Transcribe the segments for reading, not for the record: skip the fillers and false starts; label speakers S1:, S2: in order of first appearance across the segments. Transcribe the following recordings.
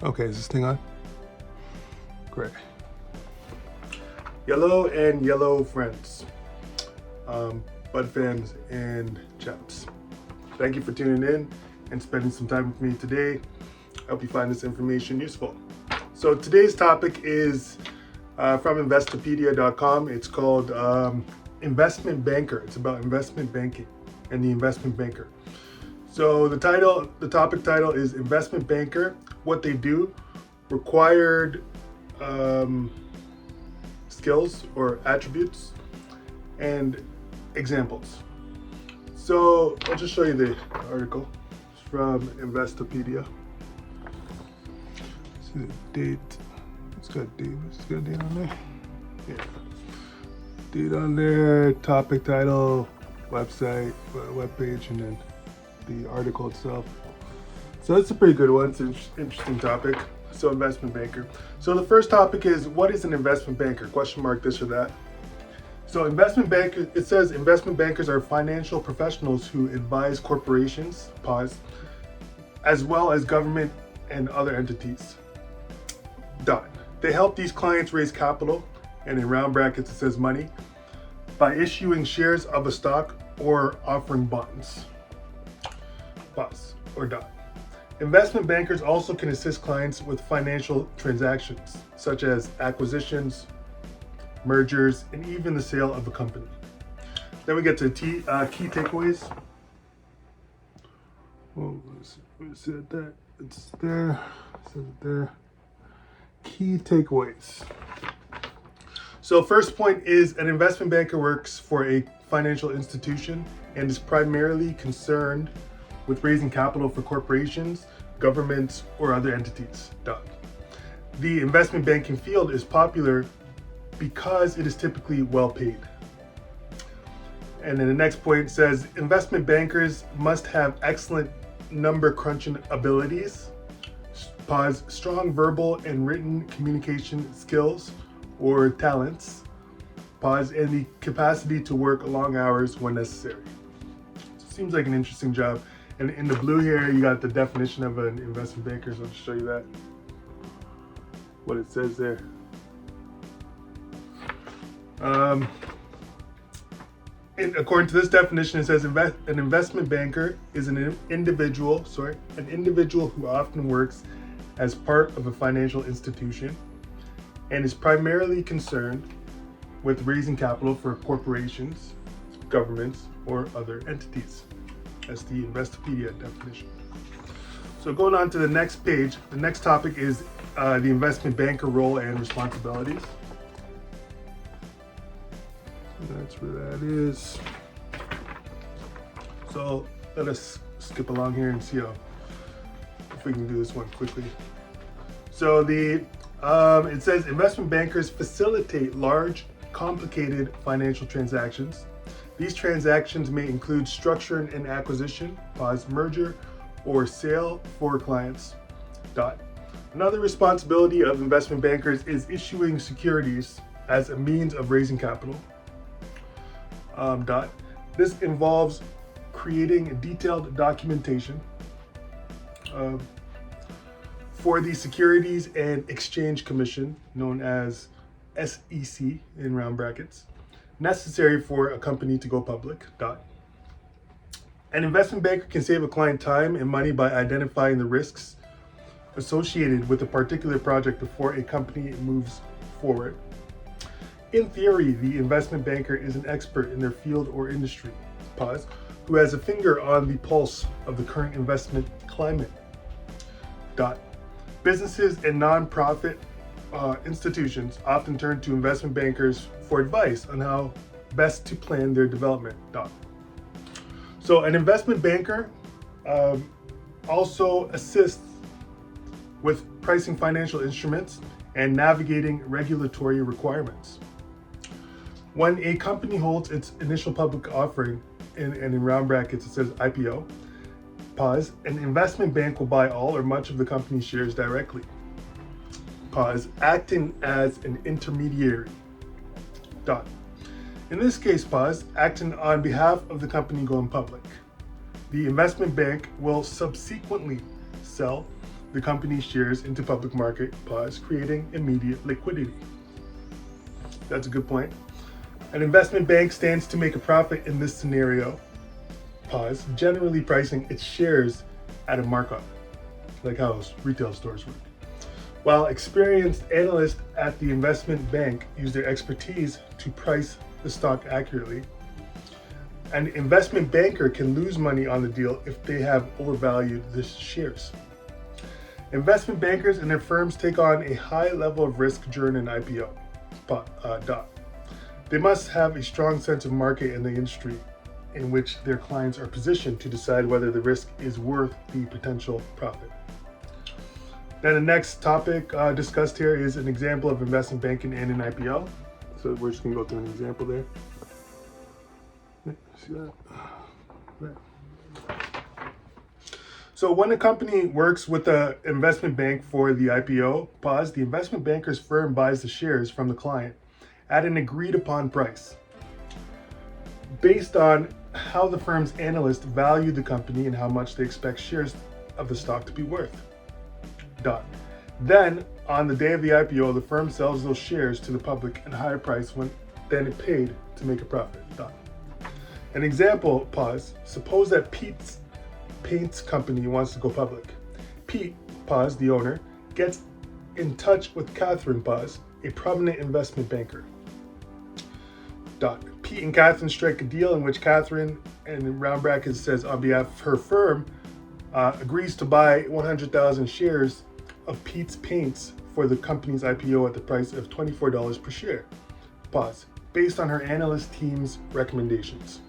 S1: Okay, is this thing on? Great. Yello and Yello friends, Bud fans and chaps. Thank you for tuning in and spending some time with me today. I hope you find this information useful. So today's topic is from investopedia.com. It's called Investment Banker. It's about investment banking and the investment banker. So the topic title is Investment Banker, what they do, required skills or attributes, and examples. So I'll just show you the article. It's from Investopedia. See the date. It's got date. It's got date on there. Yeah. Date on there. Topic title, website, webpage, and then the article itself. So it's a pretty good one. It's an interesting topic. So investment banker. So the first topic is, what is an investment banker? Question mark this or that. So investment banker, it says investment bankers are financial professionals who advise corporations, as well as government and other entities. They help these clients raise capital, and in round brackets it says money, by issuing shares of a stock or offering bonds. Investment bankers also can assist clients with financial transactions, such as acquisitions, mergers, and even the sale of a company. Then we get to key takeaways. Oh, is it that? It's there. It says it there. Key takeaways. So first point is, an investment banker works for a financial institution and is primarily concerned with raising capital for corporations, governments, or other entities. The investment banking field is popular because it is typically well paid. And then the next point says, investment bankers must have excellent number crunching abilities, strong verbal and written communication skills or talents, and the capacity to work long hours when necessary. Seems like an interesting job. And in the blue here, you got the definition of an investment banker, so I'll just show you that, what it says there. According to this definition, it says an investment banker is an individual who often works as part of a financial institution and is primarily concerned with raising capital for corporations, governments, or other entities. That's the Investopedia definition. So going on to the next page, the next topic is the investment banker role and responsibilities. That's where that is. So let us skip along here and see if we can do this one quickly. So it says investment bankers facilitate large, complicated financial transactions. These transactions may include structuring an acquisition, merger, or sale for clients. Another responsibility of investment bankers is issuing securities as a means of raising capital. This involves creating detailed documentation for the Securities and Exchange Commission, known as SEC in round brackets, necessary for a company to go public. An investment banker can save a client time and money by identifying the risks associated with a particular project before a company moves forward. In theory, the investment banker is an expert in their field or industry, who has a finger on the pulse of the current investment climate. Businesses and non-profit institutions often turn to investment bankers for advice on how best to plan their development. So an investment banker also assists with pricing financial instruments and navigating regulatory requirements. When a company holds its initial public offering, and in round brackets it says IPO, an investment bank will buy all or much of the company's shares directly, acting as an intermediary. In this case, acting on behalf of the company going public. The investment bank will subsequently sell the company's shares into public market, pause, creating immediate liquidity. That's a good point. An investment bank stands to make a profit in this scenario, pause, generally pricing its shares at a markup, like how retail stores work. While experienced analysts at the investment bank use their expertise to price the stock accurately, an investment banker can lose money on the deal if they have overvalued the shares. Investment bankers and their firms take on a high level of risk during an IPO. They must have a strong sense of market in the industry in which their clients are positioned to decide whether the risk is worth the potential profit. Then the next topic discussed here is an example of investment banking and an IPO. So we're just gonna go through an example there. See that? There. So when a company works with an investment bank for the IPO, pause, the investment banker's firm buys the shares from the client at an agreed upon price, based on how the firm's analysts value the company and how much they expect shares of the stock to be worth. Then, on the day of the IPO, the firm sells those shares to the public at a higher price than it paid to make a profit. An example, pause, suppose that Pete's Paints company wants to go public. Pete, pause, the owner, gets in touch with Catherine, pause, a prominent investment banker. Pete and Catherine strike a deal in which Catherine, and in round brackets says on behalf of her firm, agrees to buy 100,000 shares of Pete's Paints for the company's IPO at the price of $24 per share, pause, based on her analyst team's recommendations.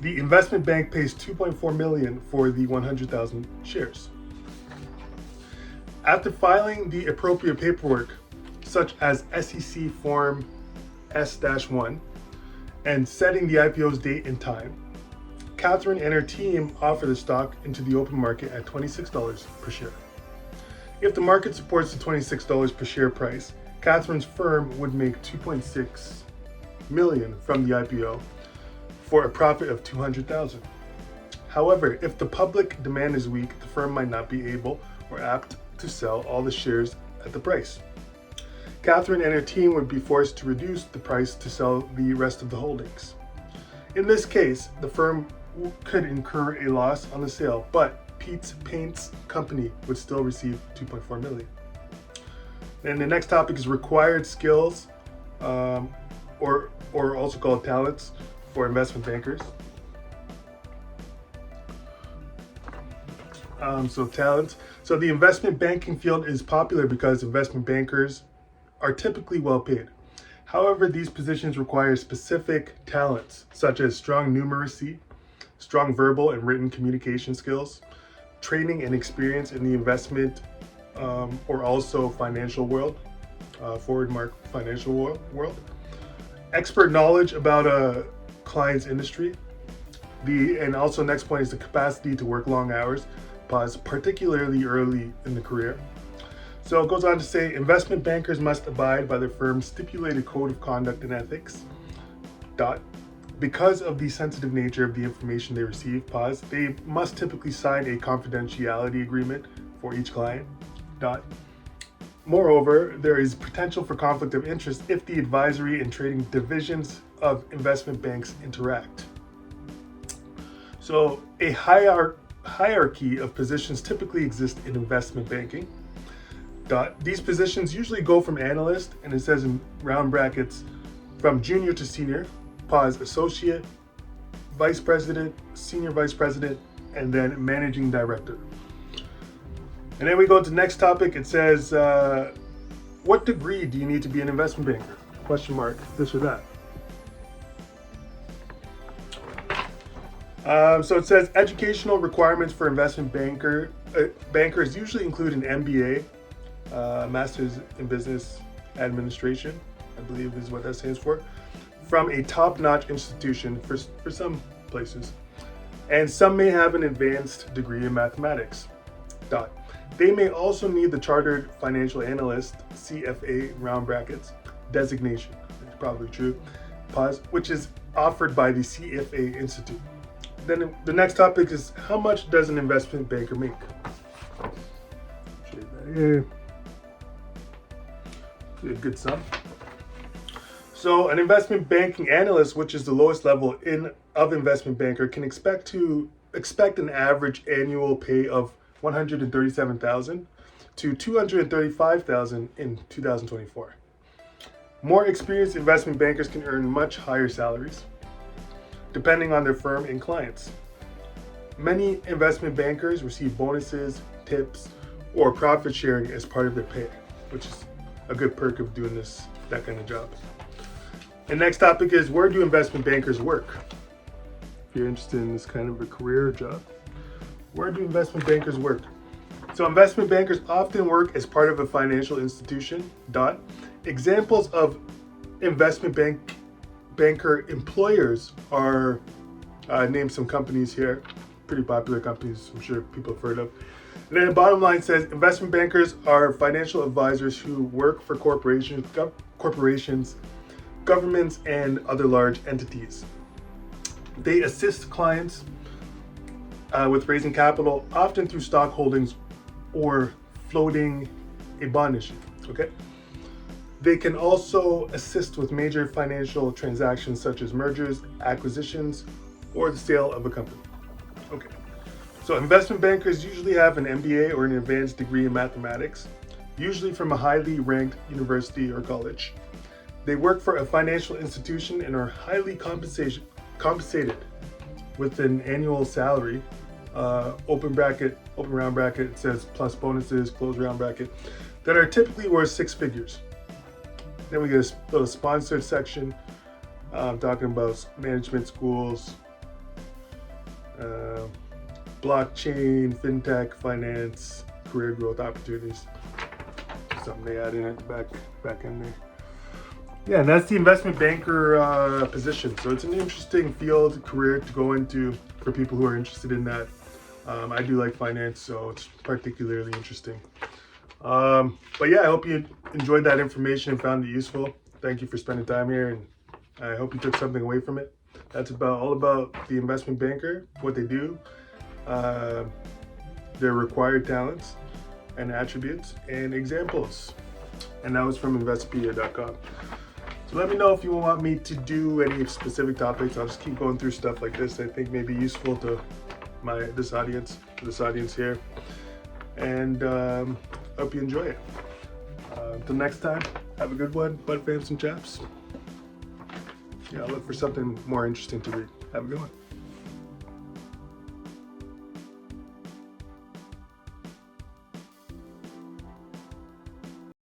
S1: The investment bank pays $2.4 million for the 100,000 shares. After filing the appropriate paperwork, such as SEC Form S-1, and setting the IPO's date and time, Catherine and her team offer the stock into the open market at $26 per share. If the market supports the $26 per share price, Catherine's firm would make $2.6 million from the IPO for a profit of $200,000. However, if the public demand is weak, the firm might not be able or apt to sell all the shares at the price. Catherine and her team would be forced to reduce the price to sell the rest of the holdings. In this case, the firm could incur a loss on the sale, but Pete's Paints company would still receive $2.4 million. And the next topic is required skills, or also called talents, for investment bankers. Talents. So the investment banking field is popular because investment bankers are typically well paid. However, these positions require specific talents, such as strong numeracy, strong verbal and written communication skills, training and experience in the investment or also financial world, forward market financial world, expert knowledge about a client's industry. And also next point is the capacity to work long hours, pause, particularly early in the career. So it goes on to say, investment bankers must abide by their firm's stipulated code of conduct and ethics. Because of the sensitive nature of the information they receive, pause, they must typically sign a confidentiality agreement for each client. Moreover, there is potential for conflict of interest if the advisory and trading divisions of investment banks interact. So a hierarchy of positions typically exist in investment banking. These positions usually go from analyst, and it says in round brackets, from junior to senior, pause, associate, vice president, senior vice president, and then managing director. And then we go to the next topic. It says, what degree do you need to be an investment banker? Question mark, this or that. So it says educational requirements for investment bankers usually include an MBA, Master's in Business Administration, I believe is what that stands for, from a top-notch institution for some places. And some may have an advanced degree in mathematics. They may also need the Chartered Financial Analyst, CFA, round brackets, designation, it's probably true, pause, which is offered by the CFA Institute. Then the next topic is, how much does an investment banker make? Save that here. Good sum. So an investment banking analyst, which is the lowest level of investment banker, can expect an average annual pay of $137,000 to $235,000 in 2024. More experienced investment bankers can earn much higher salaries, depending on their firm and clients. Many investment bankers receive bonuses, tips, or profit sharing as part of their pay, which is a good perk of doing that kind of job. And next topic is, where do investment bankers work? If you're interested in this kind of a career or job, where do investment bankers work? So investment bankers often work as part of a financial institution. Examples of investment banker employers are, name some companies here, pretty popular companies I'm sure people have heard of. And then the bottom line says investment bankers are financial advisors who work for corporations, governments, and other large entities. They assist clients with raising capital, often through stock holdings or floating a bond issue. Okay. They can also assist with major financial transactions such as mergers, acquisitions, or the sale of a company. Okay. So investment bankers usually have an MBA or an advanced degree in mathematics, usually from a highly ranked university or college. They work for a financial institution and are highly compensated with an annual salary, open round bracket, it says plus bonuses, close round bracket, that are typically worth six figures. Then we get a little sponsored section, talking about management schools, blockchain, fintech, finance, career growth opportunities. Something they add in it back in there. Yeah, and that's the investment banker position. So it's an interesting field, career to go into for people who are interested in that. I do like finance, so it's particularly interesting. But yeah, I hope you enjoyed that information and found it useful. Thank you for spending time here, and I hope you took something away from it. That's all about the investment banker, what they do, their required talents and attributes, and examples. And that was from Investopedia.com. So let me know if you want me to do any specific topics. I'll just keep going through stuff like this I think may be useful to this audience here. And hope you enjoy it. Until next time, have a good one, butt fans and chaps. Yeah, I'll look for something more interesting to read. Have a good one.